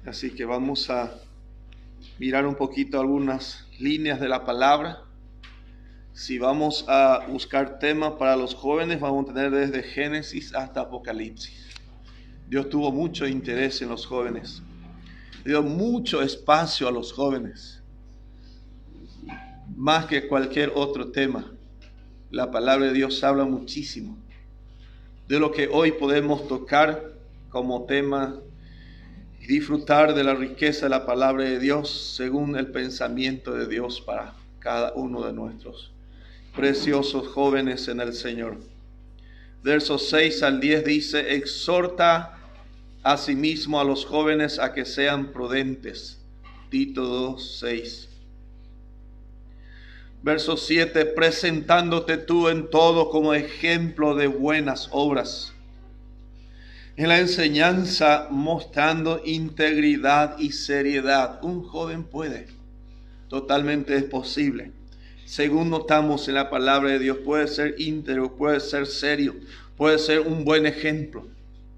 Así que vamos a mirar un poquito algunas líneas de la palabra. Si vamos a buscar temas para los jóvenes, vamos a tener desde Génesis hasta Apocalipsis. Dios tuvo mucho interés en los jóvenes. Dio mucho espacio a los jóvenes. Más que cualquier otro tema. La palabra de Dios habla muchísimo de lo que hoy podemos tocar como tema y disfrutar de la riqueza de la palabra de Dios según el pensamiento de Dios para cada uno de nuestros preciosos jóvenes en el Señor. Versos 6 al 10 dice: exhorta asimismo a los jóvenes a que sean prudentes. Tito 2, 6. Verso 7, presentándote tú en todo como ejemplo de buenas obras, en la enseñanza mostrando integridad y seriedad. Un joven puede, totalmente es posible. Según notamos en la palabra de Dios, puede ser íntegro, puede ser serio, puede ser un buen ejemplo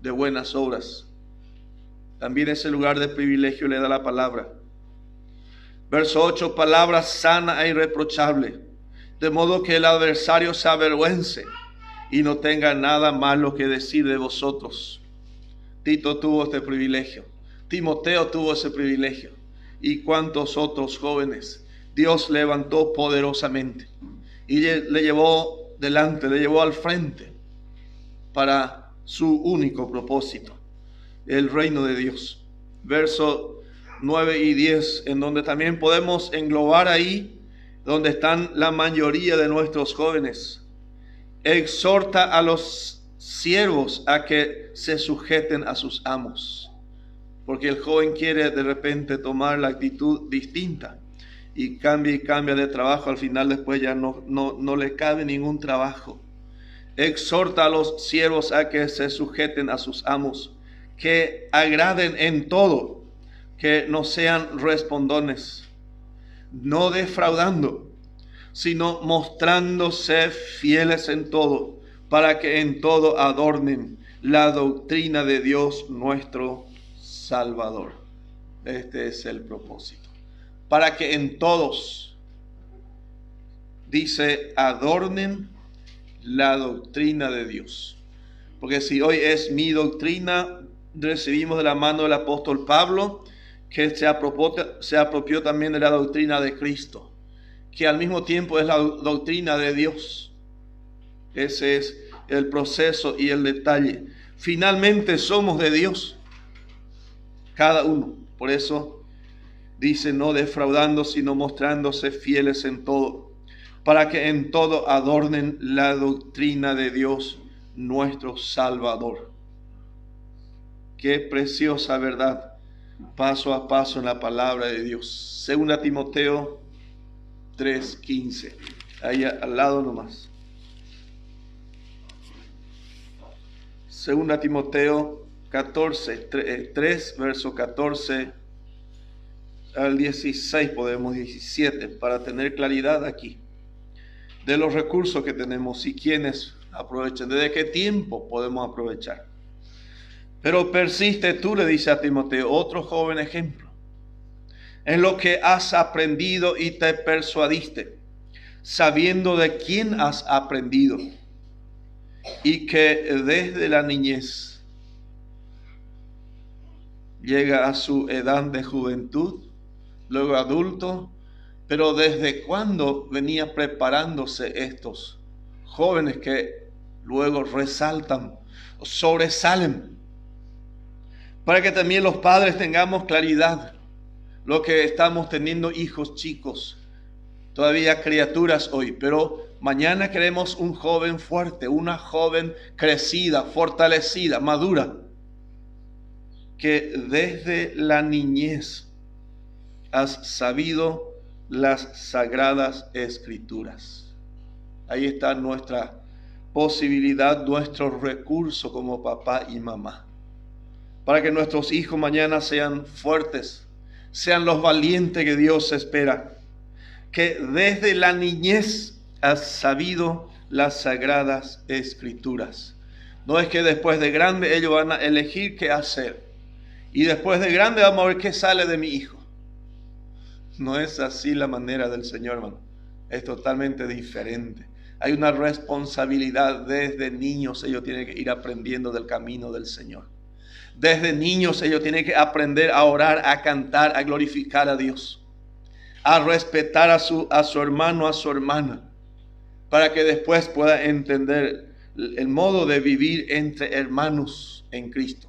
de buenas obras. También ese lugar de privilegio le da la palabra. Verso 8, palabra sana e irreprochable, de modo que el adversario se avergüence y no tenga nada malo que decir de vosotros. Tito tuvo este privilegio, Timoteo tuvo ese privilegio, y cuántos otros jóvenes Dios levantó poderosamente y le llevó delante, le llevó al frente para su único propósito, el reino de Dios. Verso 9 y 10, en donde también podemos englobar ahí donde están la mayoría de nuestros jóvenes. Exhorta a los siervos a que se sujeten a sus amos, porque el joven quiere de repente tomar la actitud distinta y cambia de trabajo. Al final después ya no le cabe ningún trabajo. Exhorta a los siervos a que se sujeten a sus amos, que agraden en todo, que no sean respondones, no defraudando, sino mostrándose fieles en todo, para que en todo adornen la doctrina de Dios nuestro Salvador. Este es el propósito. Para que en todos, dice, adornen la doctrina de Dios. Porque si hoy es mi doctrina, recibimos de la mano del apóstol Pablo, que se apropió también de la doctrina de Cristo, que al mismo tiempo es la doctrina de Dios. Ese es el proceso y el detalle. Finalmente somos de Dios, cada uno. Por eso dice, no defraudando, sino mostrándose fieles en todo, para que en todo adornen la doctrina de Dios nuestro Salvador. Qué preciosa verdad, paso a paso en la palabra de Dios. 2 Timoteo 3:15, ahí al lado nomás. 2 Timoteo 3, verso 14 al 16, podemos 17, para tener claridad aquí de los recursos que tenemos y quiénes aprovechan, desde qué tiempo podemos aprovechar. Pero persiste tú, le dice a Timoteo, otro joven ejemplo, en lo que has aprendido y te persuadiste, sabiendo de quién has aprendido, y que desde la niñez llega a su edad de juventud, luego adulto. Pero ¿desde cuándo venía preparándose estos jóvenes que luego resaltan, sobresalen? Para que también los padres tengamos claridad, lo que estamos teniendo hijos chicos, todavía criaturas hoy, pero mañana queremos un joven fuerte, una joven crecida, fortalecida, madura, que desde la niñez has sabido las sagradas escrituras. Ahí está nuestra posibilidad, nuestro recurso como papá y mamá, para que nuestros hijos mañana sean fuertes, sean los valientes que Dios espera, que desde la niñez has sabido las sagradas escrituras. No es que después de grande ellos van a elegir qué hacer Y después de grande vamos a ver qué sale de mi hijo. No es así la manera del Señor, hermano. Es totalmente diferente. Hay una responsabilidad desde niños. Ellos tienen que ir aprendiendo del camino del Señor. Desde niños ellos tienen que aprender a orar, a cantar, a glorificar a Dios, a respetar a su hermano, a su hermana, para que después pueda entender el modo de vivir entre hermanos en Cristo.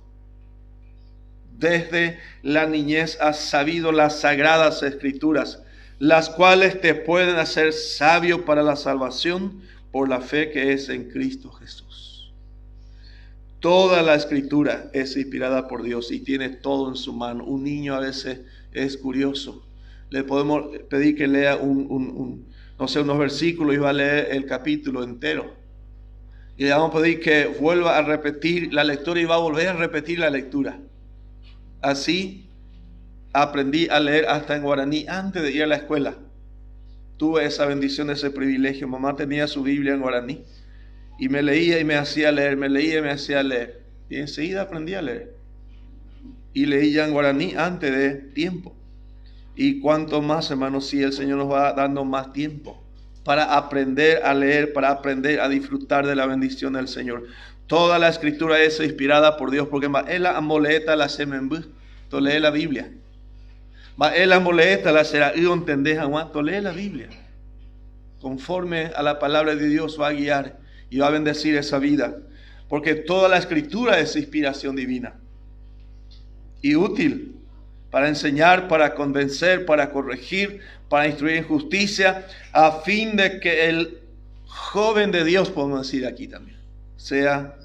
Desde la niñez has sabido las sagradas escrituras, las cuales te pueden hacer sabio para la salvación por la fe que es en Cristo Jesús. Toda la escritura es inspirada por Dios y tiene todo en su mano. Un niño a veces es curioso. Le podemos pedir que lea unos versículos y va a leer el capítulo entero. Y le vamos a pedir que vuelva a repetir la lectura y va a volver a repetir la lectura. Así aprendí a leer hasta en guaraní antes de ir a la escuela. Tuve esa bendición, ese privilegio. Mamá tenía su Biblia en guaraní y me leía y me hacía leer, me leía y me hacía leer. Y enseguida aprendí a leer. Y leí ya en guaraní antes de tiempo. Y cuanto más, hermanos, si el Señor nos va dando más tiempo para aprender a leer, para aprender a disfrutar de la bendición del Señor. Toda la escritura es inspirada por Dios, porque él la amoleta la semembú, tú lees la Biblia. Él la amoleta la será y entendés jamás, tú lees la Biblia. Conforme a la palabra de Dios va a guiar y va a bendecir esa vida, porque toda la escritura es inspiración divina y útil para enseñar, para convencer, para corregir, para instruir en justicia, a fin de que el joven de Dios, podemos decir aquí también, sea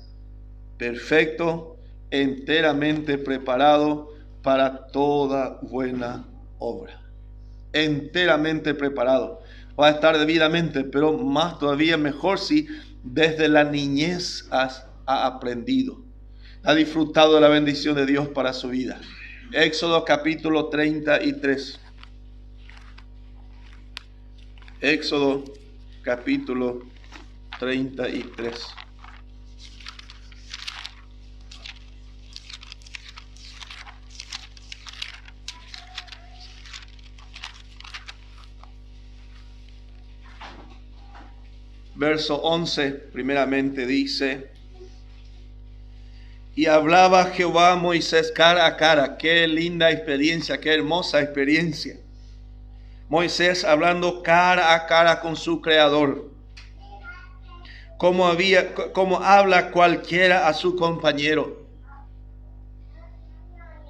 perfecto, enteramente preparado para toda buena obra. Enteramente preparado. Va a estar debidamente, pero más todavía mejor si desde la niñez ha aprendido, ha disfrutado de la bendición de Dios para su vida. Éxodo capítulo 33. Éxodo capítulo 33. Verso 11 primeramente dice: y hablaba Jehová a Moisés cara a cara. Qué linda experiencia, qué hermosa experiencia. Moisés hablando cara a cara con su Creador. Como habla cualquiera a su compañero.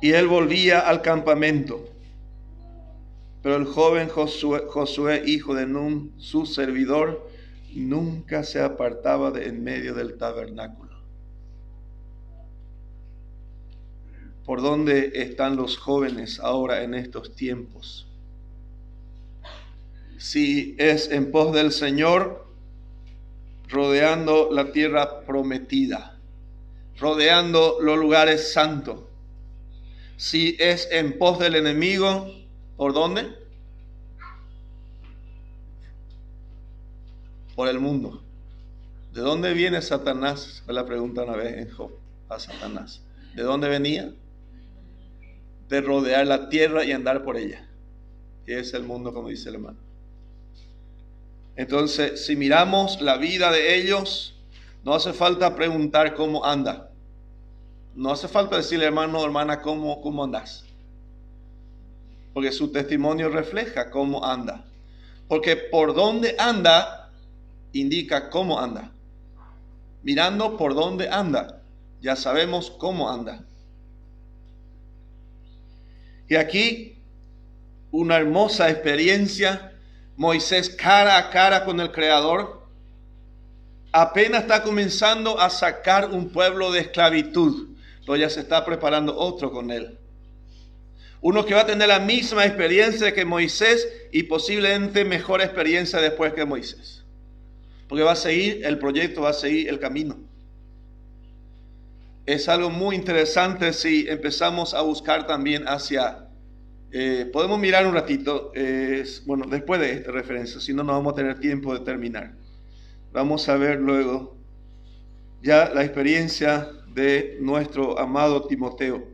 Y él volvía al campamento. Pero el joven Josué, hijo de Nun, su servidor, nunca se apartaba de en medio del tabernáculo. ¿Por dónde están los jóvenes ahora en estos tiempos? Si es en pos del Señor, rodeando la tierra prometida, rodeando los lugares santos. Si es en pos del enemigo, ¿por dónde? Por el mundo. ¿De dónde viene Satanás? Fue la pregunta una vez en Job a Satanás. ¿De dónde venía? De rodear la tierra y andar por ella. Y es el mundo, como dice el hermano. Entonces, si miramos la vida de ellos, no hace falta preguntar cómo anda. No hace falta decirle, hermano, hermana, cómo andas. Porque su testimonio refleja cómo anda. Porque por dónde anda, indica cómo anda. Mirando por dónde anda, ya sabemos cómo anda. Y aquí, una hermosa experiencia. Moisés cara a cara con el Creador. Apenas está comenzando a sacar un pueblo de esclavitud, pero ya se está preparando otro con él. Uno que va a tener la misma experiencia que Moisés y posiblemente mejor experiencia después que Moisés. Porque va a seguir el proyecto, va a seguir el camino. Es algo muy interesante si empezamos a buscar también hacia... podemos mirar un ratito, bueno, después de esta referencia, si no, no vamos a tener tiempo de terminar. Vamos a ver luego ya la experiencia de nuestro amado Timoteo.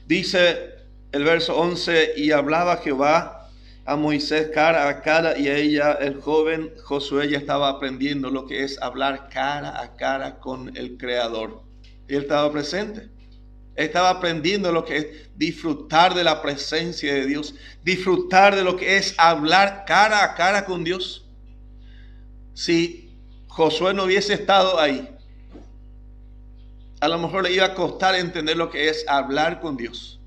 Dice el verso 11, y hablaba Jehová a Moisés cara a cara, y a ella, el joven Josué, ya estaba aprendiendo lo que es hablar cara a cara con el Creador. Y él estaba presente. Él estaba aprendiendo lo que es disfrutar de la presencia de Dios, disfrutar de lo que es hablar cara a cara con Dios. Si Josué no hubiese estado ahí, a lo mejor le iba a costar entender lo que es hablar con Dios,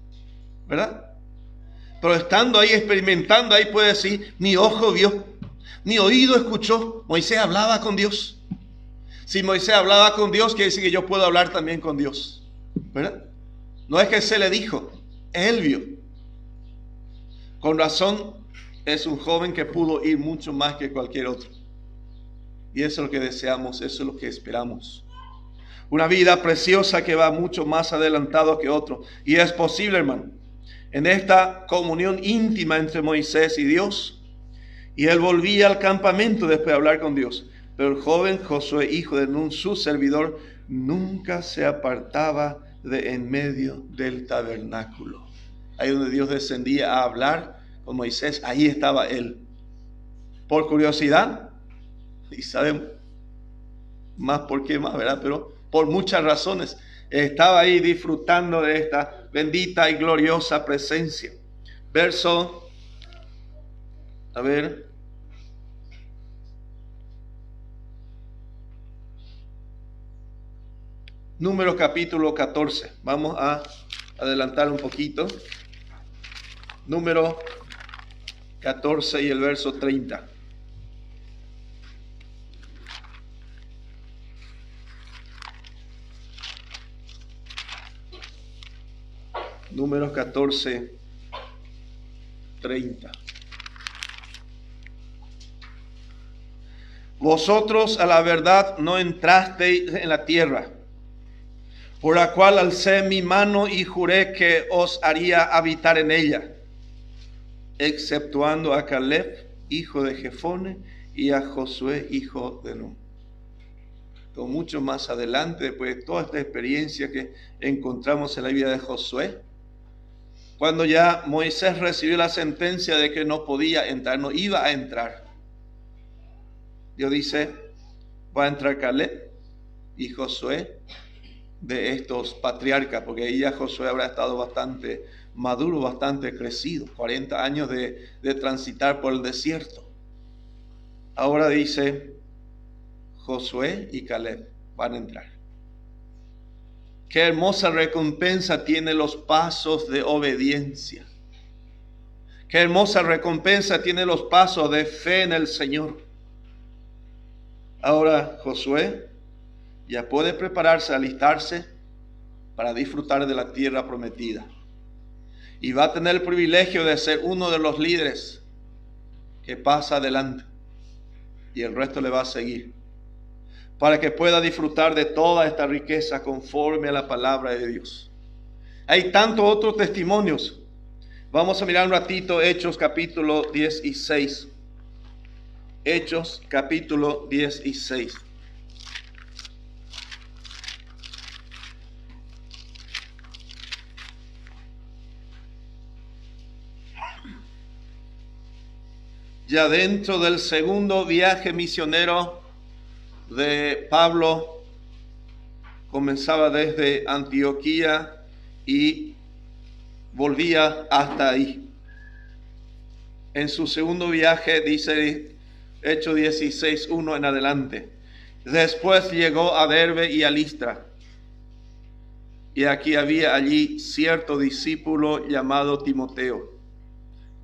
¿verdad? Pero estando ahí, experimentando ahí, puede decir, mi ojo vio, mi oído escuchó. Moisés hablaba con Dios. Si Moisés hablaba con Dios, quiere decir que yo puedo hablar también con Dios, ¿verdad? No es que se le dijo, él vio. Con razón, es un joven que pudo ir mucho más que cualquier otro. Y eso es lo que deseamos, eso es lo que esperamos. Una vida preciosa que va mucho más adelantado que otro. Y es posible, hermano, en esta comunión íntima entre Moisés y Dios. Y él volvía al campamento después de hablar con Dios. Pero el joven Josué, hijo de Nun, su servidor, nunca se apartaba de en medio del tabernáculo. Ahí donde Dios descendía a hablar con Moisés, ahí estaba él. Por curiosidad, y sabemos más por qué más, ¿verdad? Pero por muchas razones, estaba ahí disfrutando de esta bendita y gloriosa presencia. Verso, a ver, Números capítulo 14. Vamos a adelantar un poquito. Número 14 y el verso 30. Números 14, 30. Vosotros a la verdad no entrasteis en la tierra, por la cual alcé mi mano y juré que os haría habitar en ella, exceptuando a Caleb, hijo de Jefone, y a Josué, hijo de Nun. Todo mucho más adelante, después de toda esta experiencia que encontramos en la vida de Josué, cuando ya Moisés recibió la sentencia de que no podía entrar, no iba a entrar, Dios dice, va a entrar Caleb y Josué de estos patriarcas, porque ahí ya Josué habrá estado bastante maduro, bastante crecido, 40 años de transitar por el desierto. Ahora dice, Josué y Caleb van a entrar. Qué hermosa recompensa tiene los pasos de obediencia. Qué hermosa recompensa tiene los pasos de fe en el Señor. Ahora Josué ya puede prepararse, alistarse para disfrutar de la tierra prometida. Y va a tener el privilegio de ser uno de los líderes que pasa adelante. Y el resto le va a seguir, para que pueda disfrutar de toda esta riqueza conforme a la palabra de Dios. Hay tantos otros testimonios. Vamos a mirar un ratito Hechos capítulo 16. Hechos capítulo 16. Ya dentro del segundo viaje misionero de Pablo, comenzaba desde Antioquía y volvía hasta ahí. En su segundo viaje, dice Hechos 16:1 en adelante, después llegó a Derbe y a Listra, y aquí había allí cierto discípulo llamado Timoteo,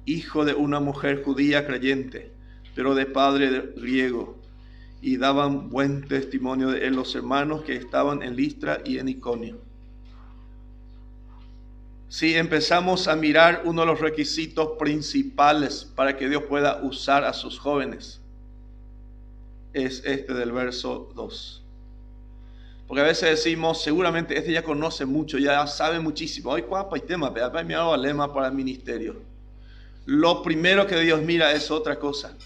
hijo de una mujer judía creyente, pero de padre griego. Y daban buen testimonio de él los hermanos que estaban en Listra y en Iconio. Si empezamos a mirar uno de los requisitos principales para que Dios pueda usar a sus jóvenes, es este del verso 2. Porque a veces decimos, seguramente este ya conoce mucho, ya sabe muchísimo. Hoy cuapa y tema, pero me hago lema para el ministerio. Lo primero que Dios mira es otra cosa.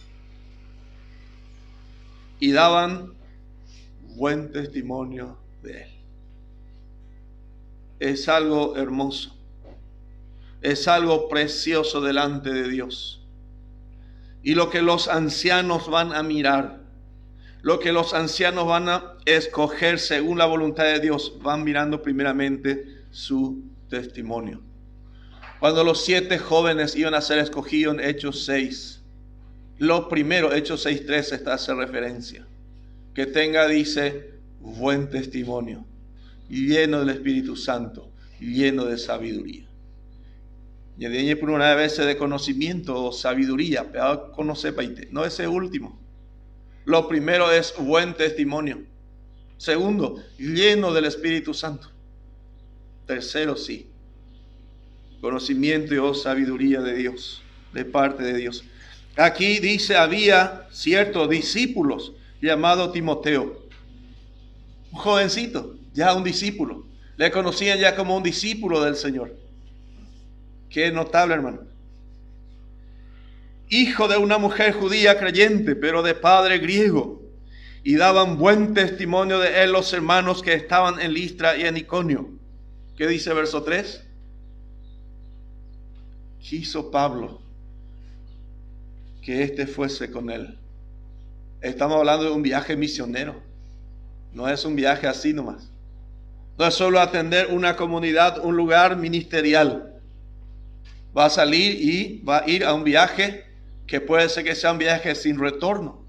Y daban buen testimonio de él. Es algo hermoso. es algo precioso delante de Dios. Y lo que los ancianos van a mirar, lo que los ancianos van a escoger según la voluntad de Dios, van mirando primeramente su testimonio. Cuando los 7 jóvenes iban a ser escogidos en Hechos 6, lo primero, Hechos 6:13, está hace referencia. Que tenga, dice, buen testimonio, lleno del Espíritu Santo, lleno de sabiduría. Y de por una vez de conocimiento o sabiduría, pero conocer paite. No ese último. Lo primero es buen testimonio. Segundo, lleno del Espíritu Santo. Tercero, sí, conocimiento o sabiduría de Dios, de parte de Dios. Aquí dice, había ciertos discípulos llamado Timoteo. Un jovencito, ya un discípulo. Le conocían ya como un discípulo del Señor. Qué notable, hermano. Hijo de una mujer judía creyente, pero de padre griego. Y daban buen testimonio de él los hermanos que estaban en Listra y en Iconio. ¿Qué dice verso 3? Quiso Pablo que éste fuese con él. Estamos hablando de un viaje misionero. No es un viaje así nomás. No es solo atender una comunidad, un lugar ministerial. Va a salir y va a ir a un viaje que puede ser que sea un viaje sin retorno.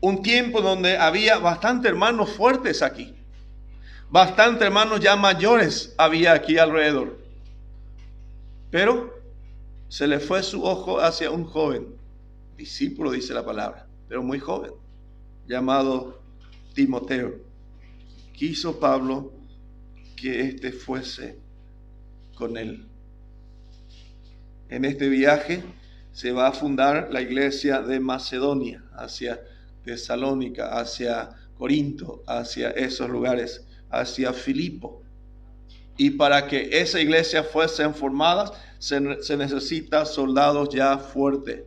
Un tiempo donde había bastantes hermanos fuertes aquí. Bastantes hermanos ya mayores había aquí alrededor. Pero se le fue su ojo hacia un joven, discípulo dice la palabra, pero muy joven, llamado Timoteo. Quiso Pablo que éste fuese con él. En este viaje se va a fundar la iglesia de Macedonia, hacia Tesalónica, hacia Corinto, hacia esos lugares, hacia Filipo. Y para que esa iglesia fuesen formadas, se necesita soldados ya fuertes.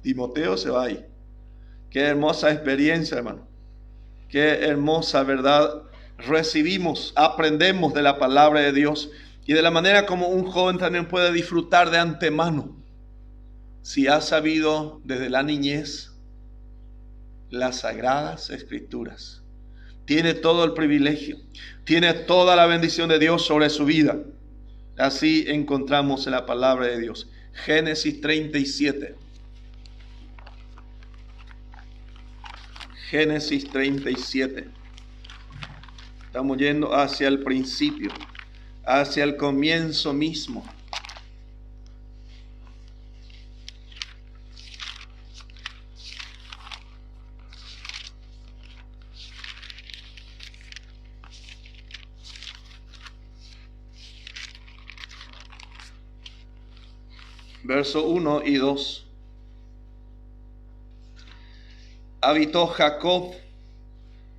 Timoteo se va ahí. Qué hermosa experiencia, hermano. Qué hermosa verdad recibimos, aprendemos de la palabra de Dios y de la manera como un joven también puede disfrutar de antemano. Si ha sabido desde la niñez las sagradas escrituras, tiene todo el privilegio, tiene toda la bendición de Dios sobre su vida. Así encontramos en la palabra de Dios. Génesis 37. Génesis 37. Estamos yendo hacia el principio, hacia el comienzo mismo. Verso 1 y 2. Habitó Jacob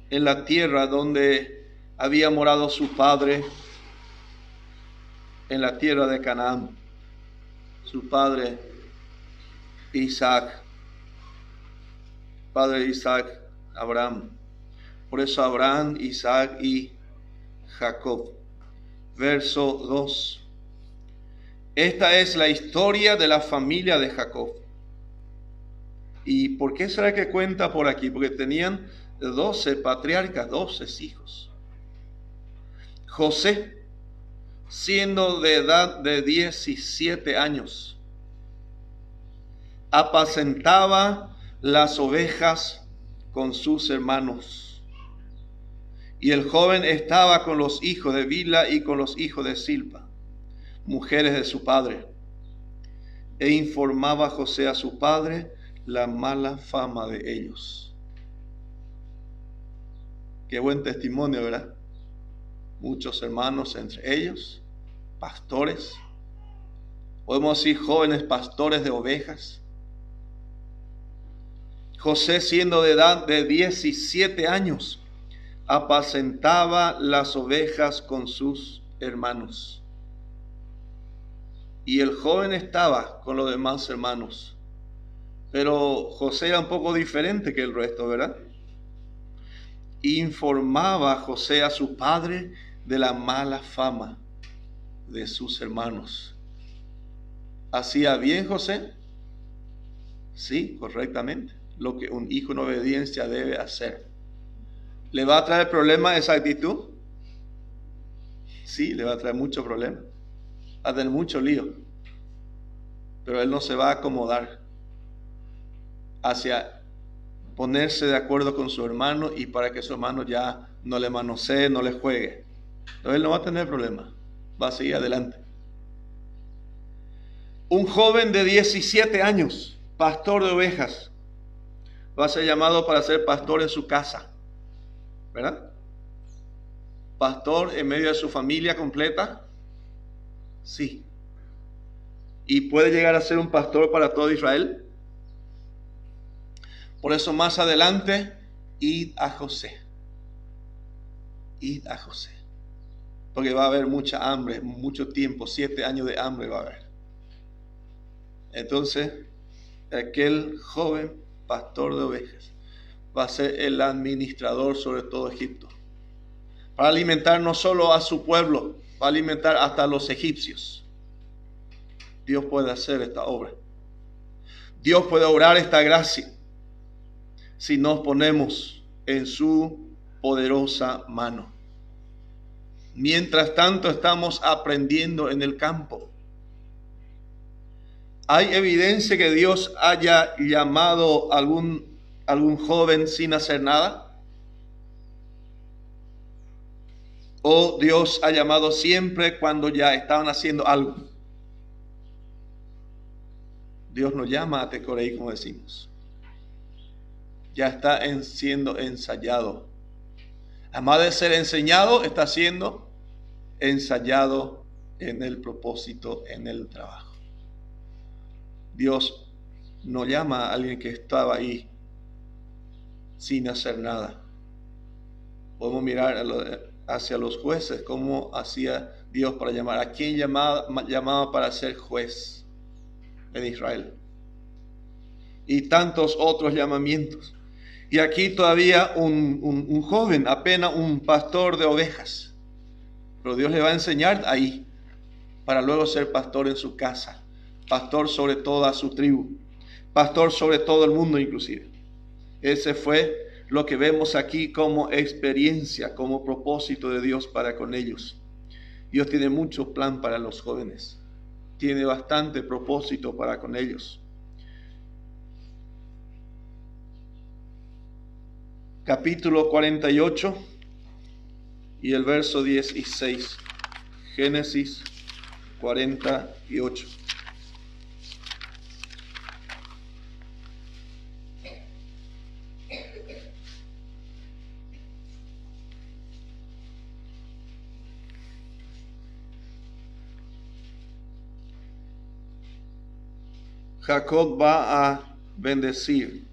en la tierra donde había morado su padre, en la tierra de Canaán, su padre Isaac. Padre Isaac, Abraham. Por eso Abraham, Isaac y Jacob. Verso 2. Esta es la historia de la familia de Jacob. ¿Y por qué será que cuenta por aquí? Porque tenían 12 patriarcas, 12 hijos. José, siendo de edad de 17 años, apacentaba las ovejas con sus hermanos. Y el joven estaba con los hijos de Bilha y con los hijos de Silpa, mujeres de su padre, e informaba José a su padre la mala fama de ellos. Qué buen testimonio, ¿verdad? Muchos hermanos entre ellos, pastores, podemos decir jóvenes pastores de ovejas. José, siendo de edad de 17 años, apacentaba las ovejas con sus hermanos. Y el joven estaba con los demás hermanos. Pero José era un poco diferente que el resto, ¿verdad? Informaba José a su padre de la mala fama de sus hermanos. ¿Hacía bien José? Sí, correctamente. Lo que un hijo en obediencia debe hacer. ¿Le va a traer problema esa actitud? Sí, le va a traer mucho problema. Va a tener mucho lío. Pero él no se va a acomodar hacia ponerse de acuerdo con su hermano y para que su hermano ya no le manosee, no le juegue. Entonces él no va a tener problema. Va a seguir adelante. Un joven de 17 años, pastor de ovejas, va a ser llamado para ser pastor en su casa. ¿Verdad? Pastor en medio de su familia completa. Sí. ¿Y puede llegar a ser un pastor para todo Israel? Por eso más adelante, id a José. Id a José. Porque va a haber mucha hambre, mucho tiempo, 7 años de hambre va a haber. Entonces, aquel joven pastor de ovejas va a ser el administrador sobre todo Egipto. Para alimentar no solo a su pueblo, va a alimentar hasta a los egipcios. Dios puede hacer esta obra. Dios puede obrar esta gracia si nos ponemos en su poderosa mano. Mientras tanto estamos aprendiendo en el campo. ¿Hay evidencia que Dios haya llamado a algún joven sin hacer nada? ¿O Dios ha llamado siempre cuando ya estaban haciendo algo? Dios nos llama a Tecorei, como decimos. Ya está siendo ensayado. Además de ser enseñado, está siendo ensayado en el propósito, en el trabajo. Dios no llama a alguien que estaba ahí sin hacer nada. Podemos mirar hacia los jueces, cómo hacía Dios para llamar. ¿A quién llamaba para ser juez en Israel? Y tantos otros llamamientos. Y aquí todavía un joven, apenas un pastor de ovejas. Pero Dios le va a enseñar ahí, para luego ser pastor en su casa. Pastor sobre toda su tribu. Pastor sobre todo el mundo inclusive. Ese fue lo que vemos aquí como experiencia, como propósito de Dios para con ellos. Dios tiene mucho plan para los jóvenes. Tiene bastante propósito para con ellos. Capítulo 48 y el verso 16. Génesis 48. Jacob va a bendecir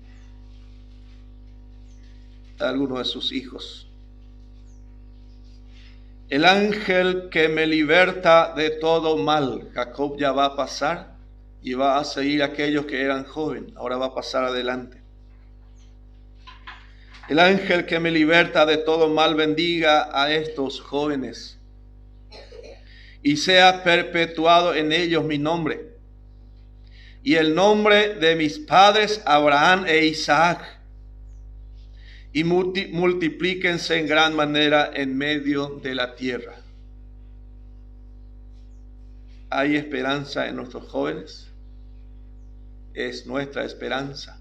a alguno de sus hijos. El ángel que me liberta de todo mal. Jacob ya va a pasar y va a seguir a aquellos que eran jóvenes. Ahora va a pasar adelante. El ángel que me liberta de todo mal bendiga a estos jóvenes y sea perpetuado en ellos mi nombre y el nombre de mis padres Abraham e Isaac, y multiplíquense en gran manera en medio de la tierra. ¿Hay esperanza en nuestros jóvenes? Es nuestra esperanza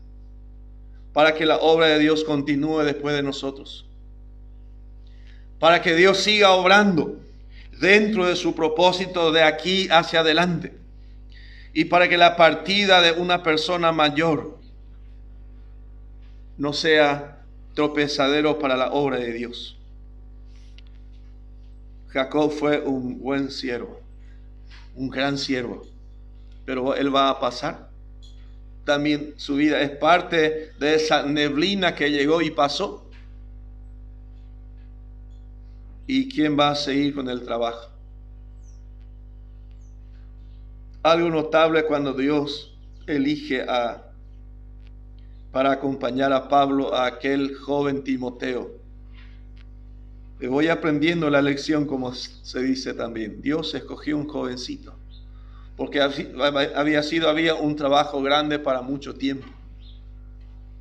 para que la obra de Dios continúe después de nosotros, para que Dios siga obrando dentro de su propósito de aquí hacia adelante, y para que la partida de una persona mayor no sea tropezadero para la obra de Dios. Jacob fue un buen siervo, un gran siervo, pero él va a pasar. También su vida es parte de esa neblina que llegó y pasó. ¿Y quién va a seguir con el trabajo? Algo notable cuando Dios elige para acompañar a Pablo a aquel joven Timoteo. voy aprendiendo la lección, como se dice también. Dios escogió un jovencito, porque había un trabajo grande para mucho tiempo.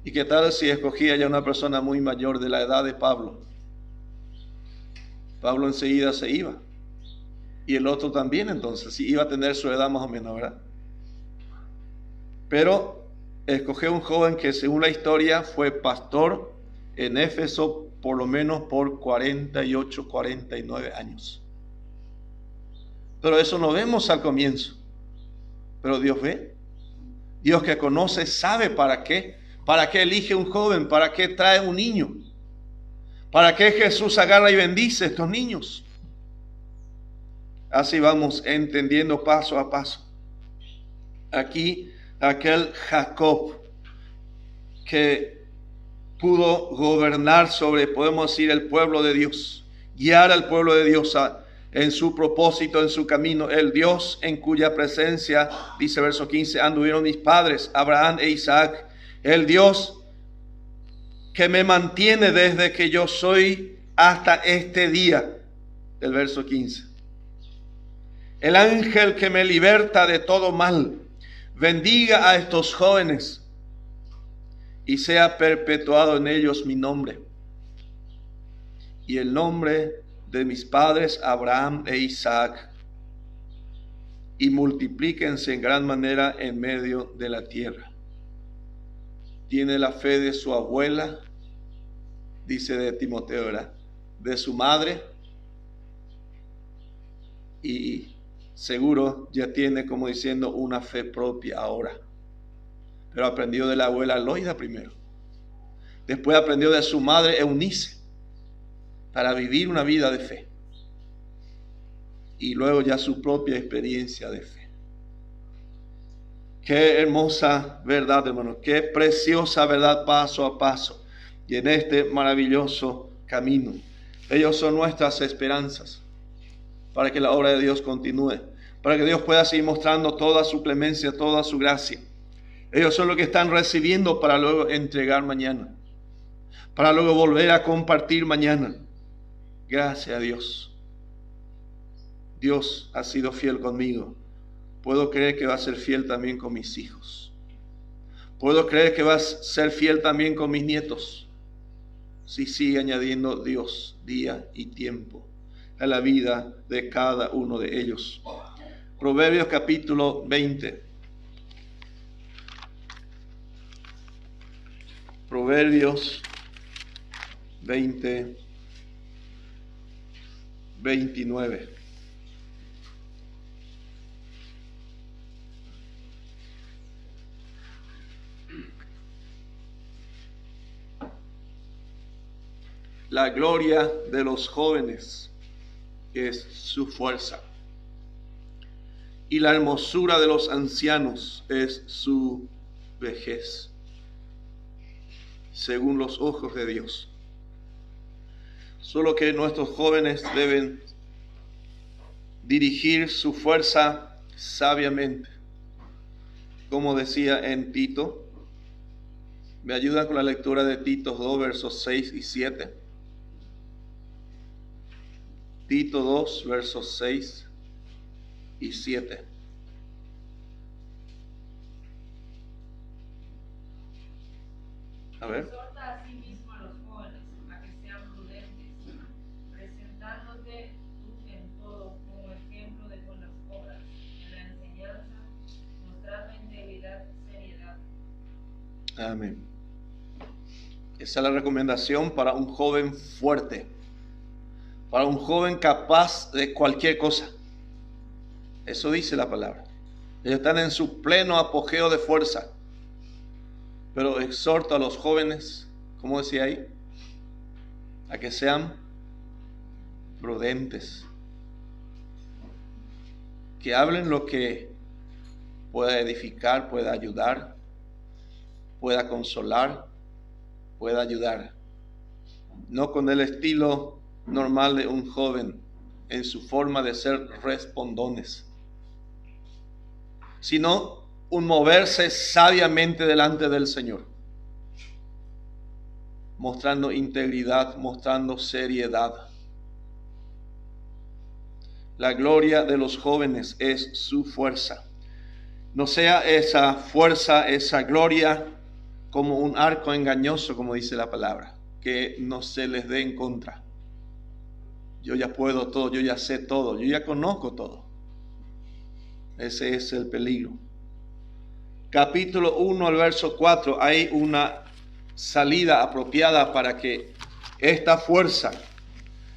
¿Y qué tal si escogía ya una persona muy mayor, de la edad de Pablo? Pablo enseguida se iba. Y el otro también, entonces, sí, iba a tener su edad más o menos, ¿verdad? Pero escogió un joven que, según la historia, fue pastor en Éfeso por lo menos por 48, 49 años. Pero eso no vemos al comienzo. Pero Dios ve. Dios que conoce sabe para qué. ¿Para qué elige un joven? ¿Para qué trae un niño? ¿Para qué Jesús agarra y bendice a estos niños? Así vamos entendiendo paso a paso. Aquí aquel Jacob que pudo gobernar sobre, podemos decir, el pueblo de Dios, guiar al pueblo de Dios en su propósito, en su camino. El Dios en cuya presencia, dice verso 15, anduvieron mis padres, Abraham e Isaac. El Dios que me mantiene desde que yo soy hasta este día, del verso 15. El ángel que me liberta de todo mal, bendiga a estos jóvenes y sea perpetuado en ellos mi nombre y el nombre de mis padres Abraham e Isaac, y multiplíquense en gran manera en medio de la tierra. Tiene la fe de su abuela, dice de Timoteo, ¿verdad? De su madre, y seguro ya tiene, como diciendo, una fe propia ahora. Pero aprendió de la abuela Loida primero. Después aprendió de su madre Eunice para vivir una vida de fe. Y luego ya su propia experiencia de fe. Qué hermosa verdad, hermano. Qué preciosa verdad paso a paso. Y en este maravilloso camino. Ellos son nuestras esperanzas para que la obra de Dios continúe. Para que Dios pueda seguir mostrando toda su clemencia, toda su gracia. Ellos son los que están recibiendo para luego entregar mañana. Para luego volver a compartir mañana. Gracias a Dios. Dios ha sido fiel conmigo. Puedo creer que va a ser fiel también con mis hijos. Puedo creer que va a ser fiel también con mis nietos. Si sigue añadiendo Dios día y tiempo a la vida de cada uno de ellos. Proverbios capítulo 20. Proverbios 20, 29. La gloria de los jóvenes es su fuerza, y la hermosura de los ancianos es su vejez, según los ojos de Dios. Solo que nuestros jóvenes deben dirigir su fuerza sabiamente. Como decía en Tito, ¿me ayudan con la lectura de Tito 2, versos 6 y 7? Tito 2, versos 6 y 7. A ver. Exhorta a sí mismo a los jóvenes a que sean prudentes, presentándote tú en todo como ejemplo de buenas obras, en la enseñanza, mostrando integridad, seriedad. Amén. Esa es la recomendación para un joven fuerte, para un joven capaz de cualquier cosa. Eso dice la palabra. Ellos están en su pleno apogeo de fuerza. Pero exhorto a los jóvenes, como decía ahí, a que sean prudentes, que hablen lo que pueda edificar, pueda ayudar, pueda consolar, pueda ayudar. No con el estilo normal de un joven en su forma de ser respondones, sino un moverse sabiamente delante del Señor, mostrando integridad, mostrando seriedad, La gloria de los jóvenes es su fuerza. No sea esa fuerza, esa gloria, como un arco engañoso, como dice la palabra, que no se les dé en contra. Yo ya puedo todo, yo ya sé todo, yo ya conozco todo. Ese es el peligro. Capítulo 1 al verso 4, hay una salida apropiada para que esta fuerza,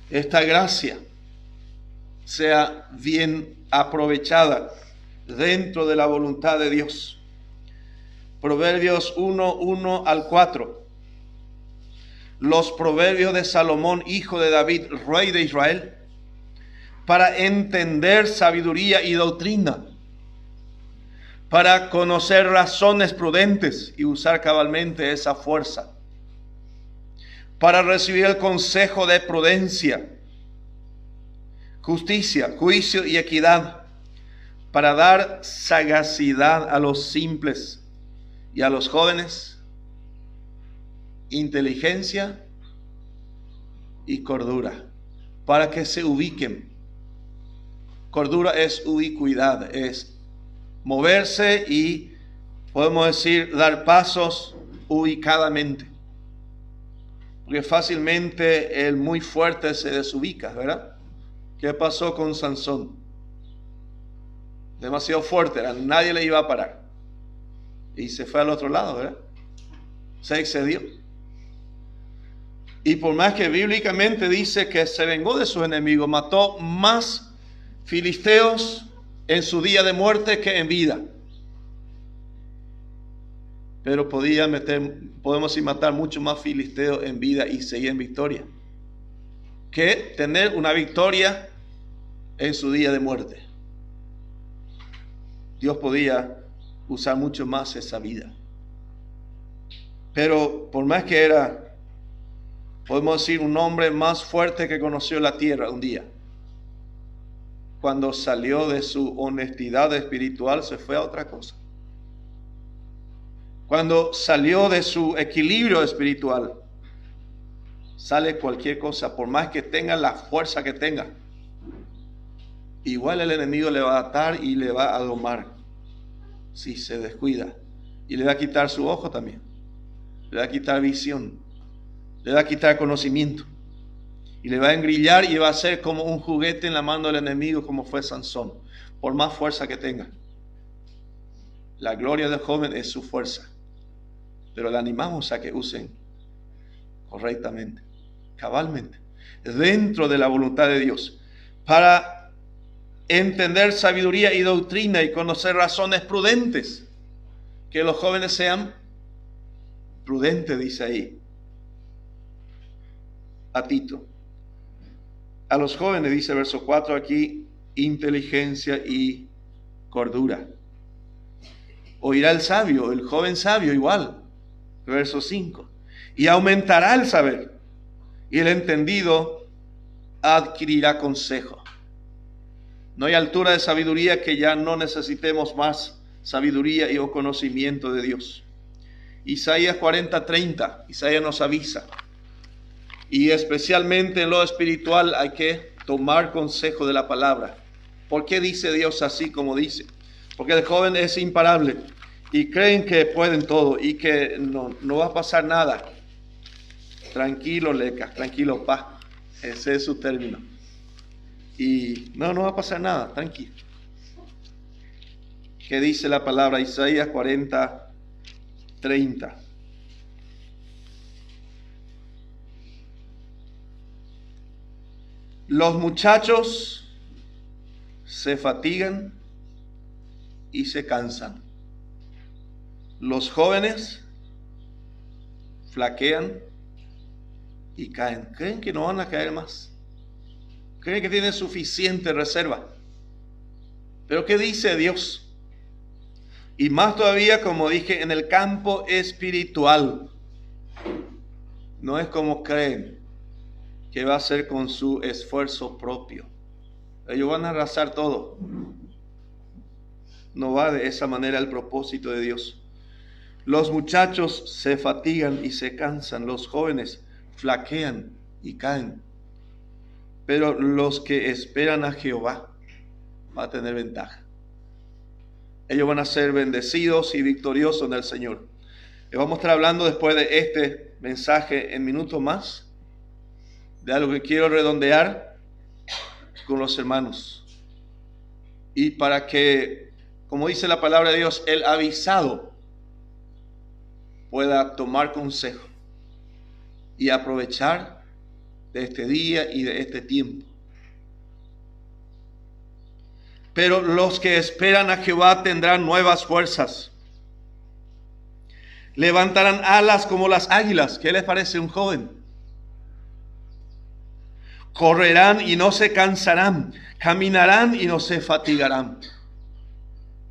esta gracia, sea bien aprovechada dentro de la voluntad de Dios. Proverbios 1, 1 al 4. Los proverbios de Salomón, hijo de David, rey de Israel, para entender sabiduría y doctrina, para conocer razones prudentes y usar cabalmente esa fuerza, para recibir el consejo de prudencia, justicia, juicio y equidad, para dar sagacidad a los simples y a los jóvenes, inteligencia y cordura, para que se ubiquen. Cordura es ubicuidad, es moverse y, podemos decir, dar pasos ubicadamente. Porque fácilmente el muy fuerte se desubica, ¿verdad? ¿Qué pasó con Sansón? Demasiado fuerte, nadie le iba a parar. Y se fue al otro lado, ¿verdad? Se excedió. Y por más que bíblicamente dice que se vengó de sus enemigos, mató más filisteos en su día de muerte que en vida. Pero podemos matar mucho más filisteos en vida y seguir en victoria, que tener una victoria en su día de muerte. Dios podía usar mucho más esa vida. Pero por más que era, podemos decir, un hombre más fuerte que conoció la tierra un día, cuando salió de su honestidad espiritual se fue a otra cosa. Cuando salió de su equilibrio espiritual, sale cualquier cosa, por más que tenga la fuerza que tenga. Igual el enemigo le va a atar y le va a domar si se descuida. Y le va a quitar su ojo también. Le va a quitar visión. Le va a quitar conocimiento. Y le va a engrillar y va a ser como un juguete en la mano del enemigo, como fue Sansón, por más fuerza que tenga. La gloria del joven es su fuerza. Pero le animamos a que usen correctamente, cabalmente, dentro de la voluntad de Dios, para entender sabiduría y doctrina y conocer razones prudentes. Que los jóvenes sean prudentes, dice ahí a Tito. A los jóvenes, dice verso 4 aquí, inteligencia y cordura. Oirá el sabio, el joven sabio igual. Verso 5. Y aumentará el saber, y el entendido adquirirá consejo. No hay altura de sabiduría que ya no necesitemos más sabiduría y o conocimiento de Dios. Isaías 40:30, Isaías nos avisa. Y especialmente en lo espiritual hay que tomar consejo de la palabra. ¿Por qué dice Dios así como dice? Porque el joven es imparable y creen que pueden todo y que no va a pasar nada. Tranquilo, Leca, tranquilo, pa. Ese es su término. Y no va a pasar nada, tranquilo. ¿Qué dice la palabra? Isaías 40:30. Los muchachos se fatigan y se cansan. Los jóvenes flaquean y caen. Creen que no van a caer más. Creen que tienen suficiente reserva. Pero ¿qué dice Dios? Y más todavía, como dije, en el campo espiritual. No es como creen que va a ser con su esfuerzo propio. Ellos van a arrasar todo. No va de esa manera el propósito de Dios. Los muchachos se fatigan y se cansan. Los jóvenes flaquean y caen. Pero los que esperan a Jehová van a tener ventaja. Ellos van a ser bendecidos y victoriosos en el Señor. Y vamos a estar hablando después de este mensaje en minutos más de algo que quiero redondear con los hermanos. Y para que, como dice la palabra de Dios, el avisado pueda tomar consejo y aprovechar de este día y de este tiempo. Pero los que esperan a Jehová tendrán nuevas fuerzas. Levantarán alas como las águilas. ¿Qué les parece un joven? Correrán y no se cansarán. Caminarán y no se fatigarán.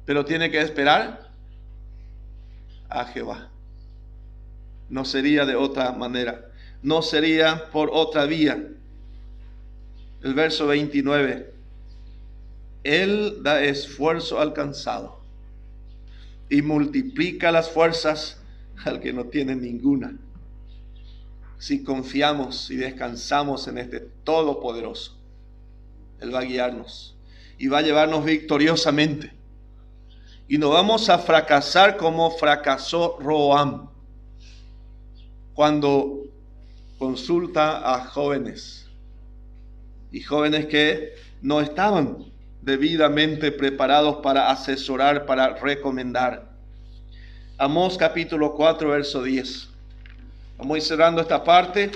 Pero tiene que esperar a Jehová. No sería de otra manera. No sería por otra vía. El verso 29. Él da esfuerzo al cansado y multiplica las fuerzas al que no tiene ninguna. Si confiamos y descansamos en este Todopoderoso, Él va a guiarnos y va a llevarnos victoriosamente. Y no vamos a fracasar como fracasó Roboam cuando consulta a jóvenes. Y jóvenes que no estaban debidamente preparados para asesorar, para recomendar. Amós capítulo 4, verso 10. Vamos a ir cerrando esta parte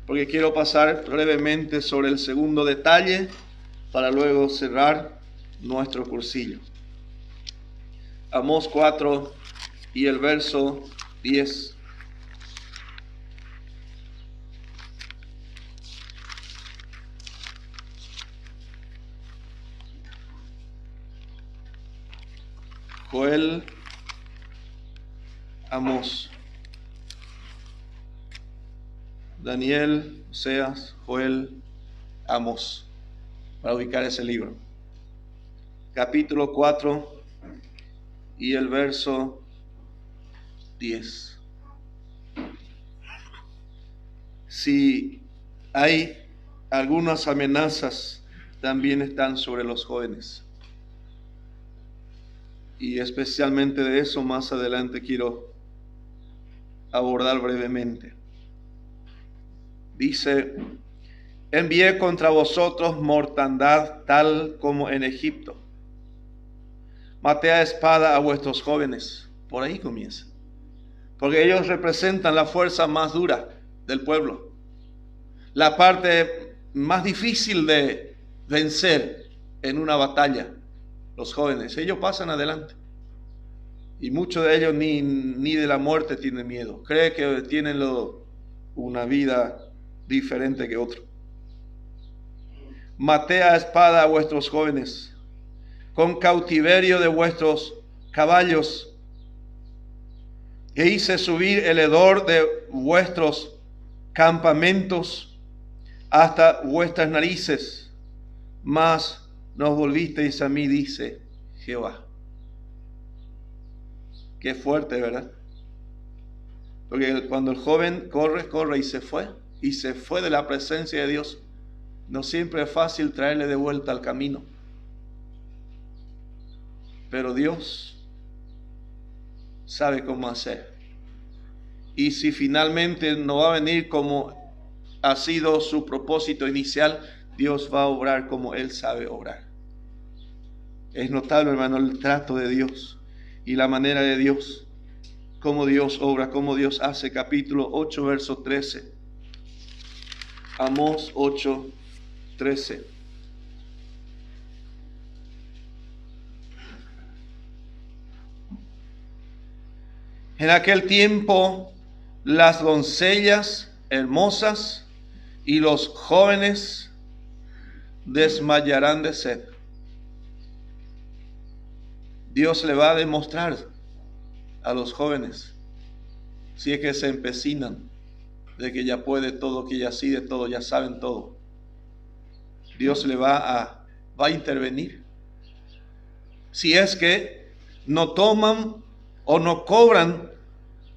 porque quiero pasar brevemente sobre el segundo detalle para luego cerrar nuestro cursillo. Amós 4 y el verso 10. Joel, Amós, Daniel, Oseas, Joel, Amós, para ubicar ese libro. Capítulo 4 y el verso 10. Si hay algunas amenazas, también están sobre los jóvenes. Y especialmente de eso más adelante quiero abordar brevemente. Dice: envié contra vosotros mortandad tal como en Egipto. Maté a espada a vuestros jóvenes. Por ahí comienza. Porque ellos representan la fuerza más dura del pueblo. La parte más difícil de vencer en una batalla. Los jóvenes, ellos pasan adelante. Y muchos de ellos ni de la muerte tienen miedo. Creen que tienen una vida diferente que otro. Maté a espada a vuestros jóvenes, con cautiverio de vuestros caballos, e hice subir el hedor de vuestros campamentos hasta vuestras narices, mas no volvisteis a mí, dice Jehová. Qué fuerte, ¿verdad? Porque cuando el joven corre y se fue de la presencia de Dios, no siempre es fácil traerle de vuelta al camino. Pero Dios sabe cómo hacer. Y si finalmente no va a venir como ha sido su propósito inicial, Dios va a obrar como Él sabe obrar. Es notable, hermano, el trato de Dios y la manera de Dios, cómo Dios obra, cómo Dios hace. Capítulo 8, verso 13. Amós 8, 13. En aquel tiempo las doncellas hermosas y los jóvenes desmayarán de sed. Dios le va a demostrar a los jóvenes, si es que se empecinan de que ya puede todo, que ya sí de todo, ya saben todo. Dios le va a intervenir. Si es que no toman o no cobran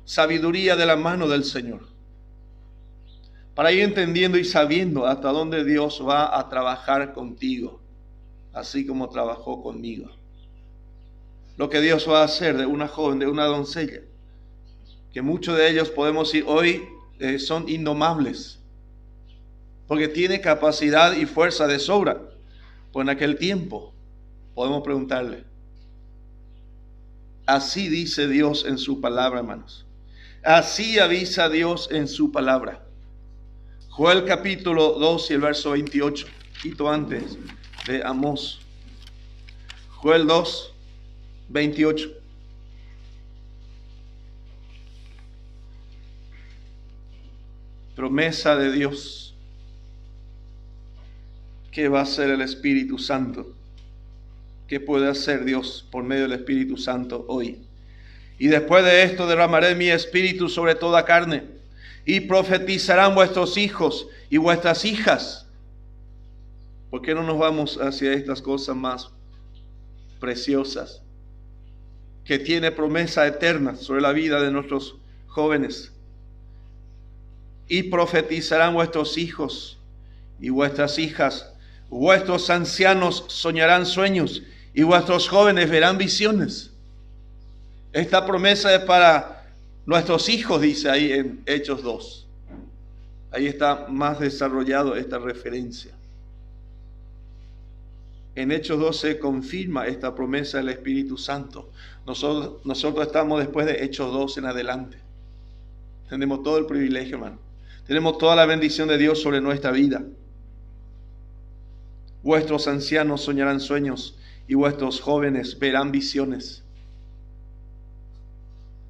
sabiduría de la mano del Señor, para ir entendiendo y sabiendo hasta dónde Dios va a trabajar contigo, así como trabajó conmigo. Lo que Dios va a hacer de una joven, de una doncella, que muchos de ellos podemos decir hoy son indomables, porque tiene capacidad y fuerza de sobra. Pues en aquel tiempo podemos preguntarle. Así dice Dios en su palabra, hermanos. Así avisa Dios en su palabra. Joel capítulo 2 y el verso 28, poquito antes de Amós. Joel 2, 28. Promesa de Dios. ¿Qué va a hacer el Espíritu Santo? ¿Qué puede hacer Dios por medio del Espíritu Santo hoy? Y después de esto derramaré mi espíritu sobre toda carne, y profetizarán vuestros hijos y vuestras hijas. ¿Por qué no nos vamos hacia estas cosas más preciosas, que tiene promesa eterna sobre la vida de nuestros jóvenes? Y profetizarán vuestros hijos y vuestras hijas. Vuestros ancianos soñarán sueños y vuestros jóvenes verán visiones. Esta promesa es para nuestros hijos, dice ahí en Hechos 2. Ahí está más desarrollado esta referencia. En Hechos 2 se confirma esta promesa del Espíritu Santo. Nosotros estamos después de Hechos 2 en adelante. Tenemos todo el privilegio, hermano. Tenemos toda la bendición de Dios sobre nuestra vida. Vuestros ancianos soñarán sueños y vuestros jóvenes verán visiones.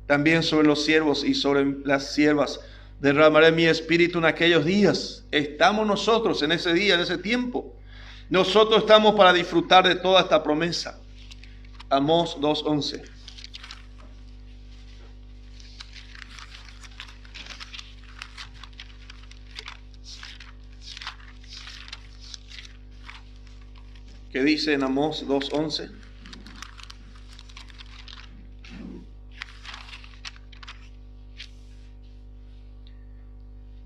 También sobre los siervos y sobre las siervas derramaré mi espíritu en aquellos días. Estamos nosotros en ese día, en ese tiempo. Nosotros estamos para disfrutar de toda esta promesa. Amós 2:11. ¿Qué dice en Amós 2:11?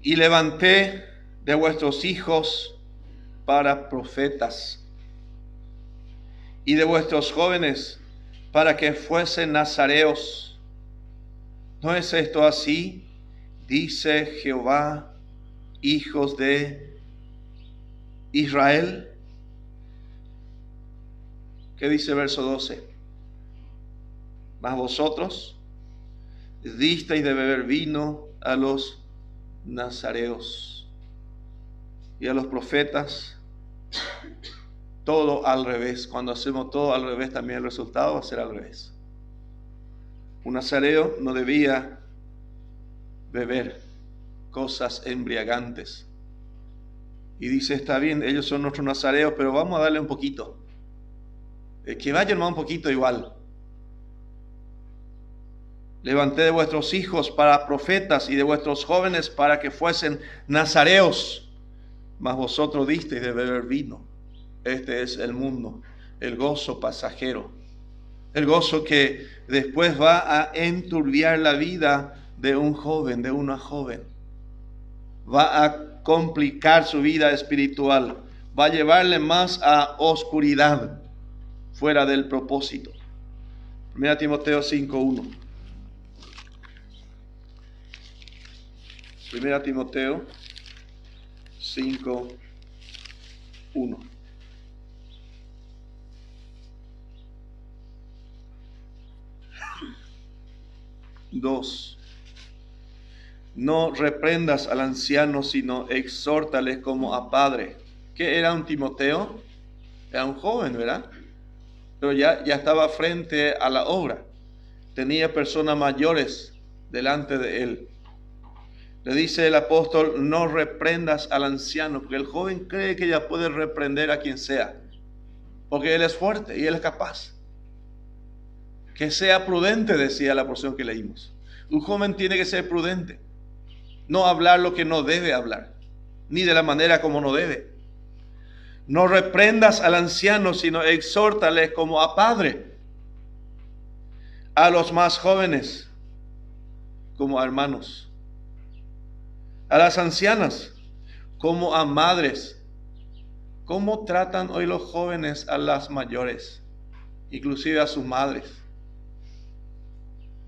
Y levanté de vuestros hijos para profetas, y de vuestros jóvenes para que fuesen nazareos. ¿No es esto así? Dice Jehová, hijos de Israel. ¿Qué dice verso 12? Mas vosotros disteis de beber vino a los nazareos y a los profetas, todo al revés. Cuando hacemos todo al revés, también el resultado va a ser al revés. Un nazareo no debía beber cosas embriagantes. Y dice, está bien, ellos son nuestros nazareos, pero vamos a darle un poquito. Que vayan más un poquito igual. Levanté de vuestros hijos para profetas y de vuestros jóvenes para que fuesen nazareos. Mas vosotros disteis de beber vino. Este es el mundo, el gozo pasajero. El gozo que después va a enturbiar la vida de un joven, de una joven. Va a complicar su vida espiritual. Va a llevarle más a oscuridad, fuera del propósito. 1 Timoteo 5:1. 1 Timoteo 5:1. Dos. No reprendas al anciano, sino exhórtale como a padre. ¿Qué era un Timoteo? Era un joven, ¿verdad? Pero ya estaba frente a la obra. Tenía personas mayores delante de él. Le dice el apóstol, no reprendas al anciano, porque el joven cree que ya puede reprender a quien sea, porque él es fuerte y él es capaz. Que sea prudente, decía la porción que leímos. Un joven tiene que ser prudente, no hablar lo que no debe hablar, ni de la manera como no debe. No reprendas al anciano, sino exhórtale como a padre. A los más jóvenes como a hermanos. A las ancianas como a madres. ¿Cómo tratan hoy los jóvenes a las mayores? Inclusive a sus madres.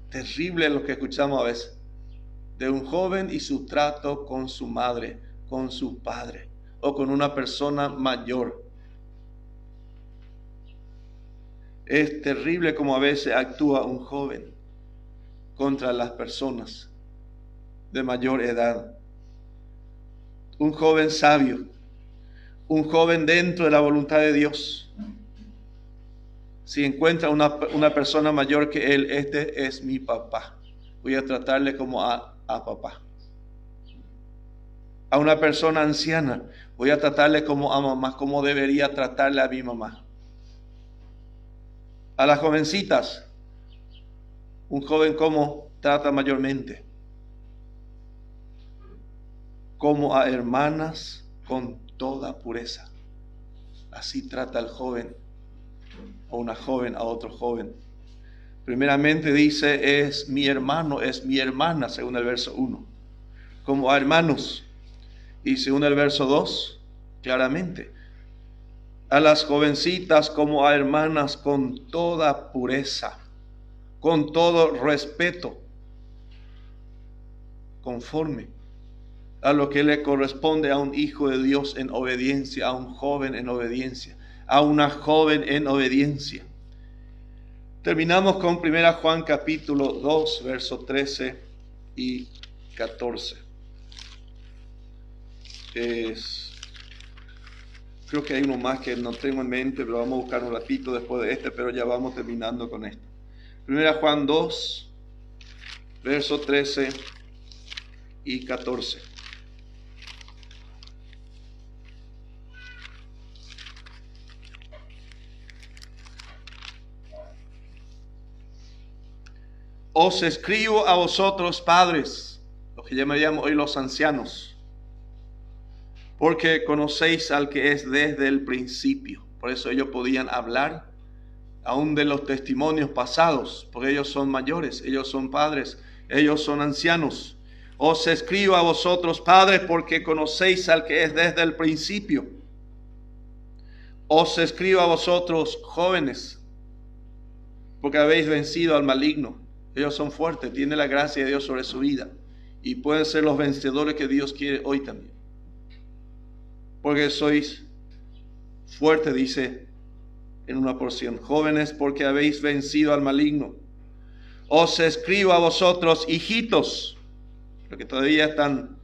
Terrible lo que escuchamos a veces de un joven y su trato con su madre, con su padre o con una persona mayor. Es terrible como a veces actúa un joven contra las personas de mayor edad. Un joven sabio, un joven dentro de la voluntad de Dios. Si encuentra una persona mayor que él, este es mi papá. Voy a tratarle como a papá. A una persona anciana, voy a tratarle como a mamá, como debería tratarle a mi mamá. A las jovencitas, un joven como trata mayormente. Como a hermanas con toda pureza. Así trata el joven o una joven a otro joven. Primeramente dice, es mi hermano, es mi hermana, según el verso 1. Como a hermanos. Y según el verso 2, claramente, a las jovencitas como a hermanas con toda pureza, con todo respeto, conforme a lo que le corresponde a un hijo de Dios en obediencia, a un joven en obediencia, a una joven en obediencia. Terminamos con 1 Juan capítulo 2, verso 13 y 14. Creo que hay uno más que no tengo en mente, pero vamos a buscar un ratito después de este, pero ya vamos terminando con esto. 1 Juan 2, verso 13 y 14. Os escribo a vosotros, padres, los que llamaríamos hoy los ancianos, porque conocéis al que es desde el principio. Por eso ellos podían hablar aún de los testimonios pasados, porque ellos son mayores, ellos son padres, ellos son ancianos. Os escribo a vosotros, padres, porque conocéis al que es desde el principio. Os escribo a vosotros, jóvenes, porque habéis vencido al maligno. Ellos son fuertes, tienen la gracia de Dios sobre su vida y pueden ser los vencedores que Dios quiere hoy también. Porque sois fuertes, dice en una porción. Jóvenes, porque habéis vencido al maligno. Os escribo a vosotros, hijitos, porque todavía están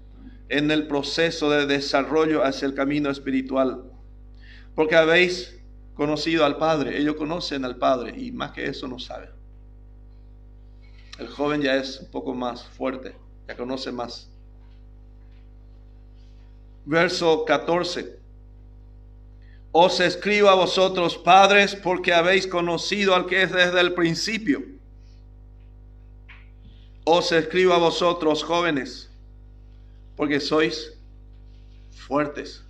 en el proceso de desarrollo hacia el camino espiritual. Porque habéis conocido al Padre. Ellos conocen al Padre y más que eso no saben. El joven ya es un poco más fuerte, ya conoce más. Verso 14. Os escribo a vosotros, padres, porque habéis conocido al que es desde el principio. Os escribo a vosotros, jóvenes, porque sois fuertes.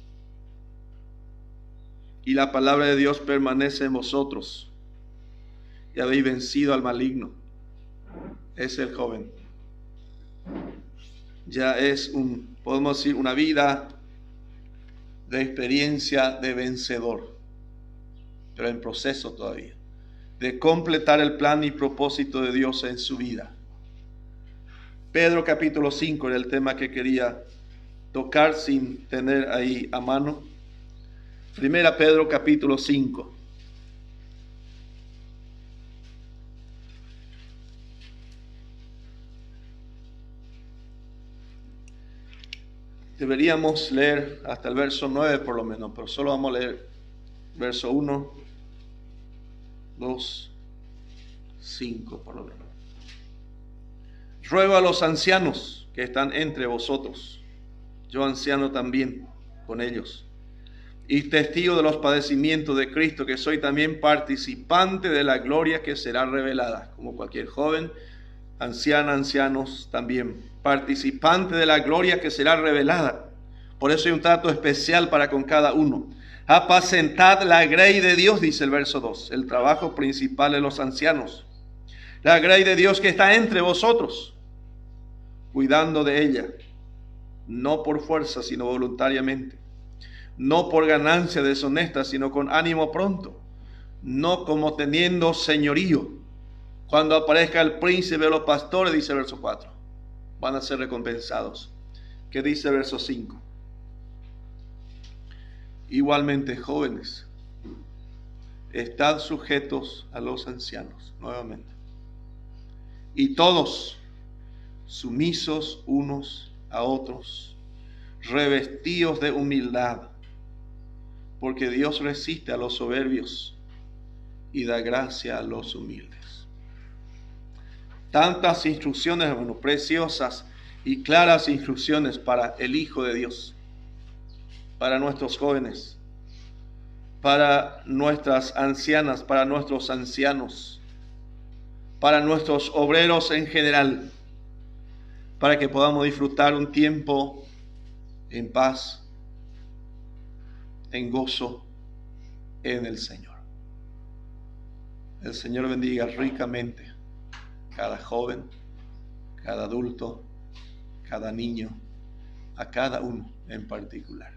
Y la palabra de Dios permanece en vosotros. Y habéis vencido al maligno. Es el joven. Ya es podemos decir, una vida de experiencia de vencedor, pero en proceso todavía, de completar el plan y propósito de Dios en su vida. Pedro capítulo 5 era el tema que quería tocar sin tener ahí a mano. Primera Pedro capítulo 5. Deberíamos leer hasta el verso 9 por lo menos, pero solo vamos a leer verso 1, 2, 5 por lo menos. Ruego a los ancianos que están entre vosotros, yo anciano también con ellos, y testigo de los padecimientos de Cristo, que soy también participante de la gloria que será revelada, como cualquier joven, anciana, ancianos también, participante de la gloria que será revelada. Por eso hay un trato especial para con cada uno. Apacentad la grey de Dios, dice el verso 2, el trabajo principal de los ancianos. La grey de Dios que está entre vosotros, cuidando de ella, no por fuerza, sino voluntariamente, no por ganancia deshonesta, sino con ánimo pronto, no como teniendo señorío. Cuando aparezca el príncipe de los pastores, dice verso 4, van a ser recompensados. ¿Qué dice verso 5? Igualmente, jóvenes, estad sujetos a los ancianos, nuevamente, y todos sumisos unos a otros, revestidos de humildad, porque Dios resiste a los soberbios y da gracia a los humildes. Tantas instrucciones, hermanos, preciosas y claras instrucciones para el Hijo de Dios, para nuestros jóvenes, para nuestras ancianas, para nuestros ancianos, para nuestros obreros en general, para que podamos disfrutar un tiempo en paz, en gozo en el Señor. El Señor bendiga ricamente cada joven, cada adulto, cada niño, a cada uno en particular.